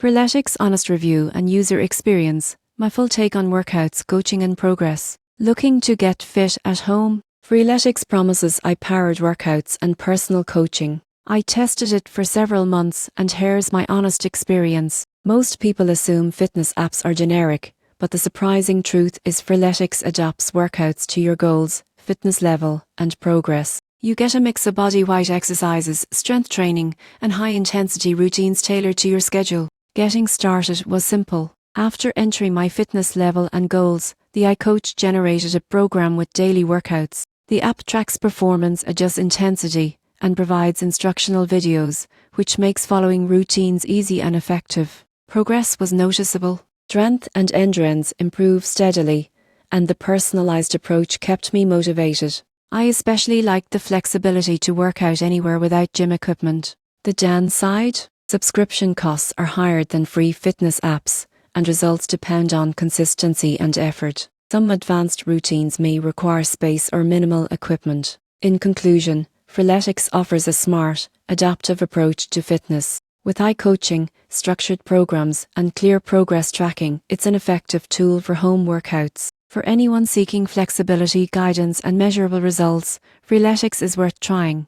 Freeletics honest review and user experience, my full take on workouts, coaching and progress. Looking to get fit at home? Freeletics promises eye-powered workouts and personal coaching. I tested it for several months and here's my honest experience. Most people assume fitness apps are generic, but the surprising truth is Freeletics adapts workouts to your goals, fitness level, and progress. You get a mix of body weight exercises, strength training, and high-intensity routines tailored to your schedule. Getting started was simple. After entering my fitness level and goals, the iCoach generated a program with daily workouts. The app tracks performance, adjusts intensity, and provides instructional videos, which makes following routines easy and effective. Progress was noticeable. Strength and endurance improved steadily, and the personalized approach kept me motivated. I especially liked the flexibility to work out anywhere without gym equipment. The downside? Subscription costs are higher than free fitness apps, and results depend on consistency and effort. Some advanced routines may require space or minimal equipment. In conclusion, Freeletics offers a smart, adaptive approach to fitness. With iCoaching, structured programs, and clear progress tracking, it's an effective tool for home workouts. For anyone seeking flexibility, guidance, and measurable results, Freeletics is worth trying.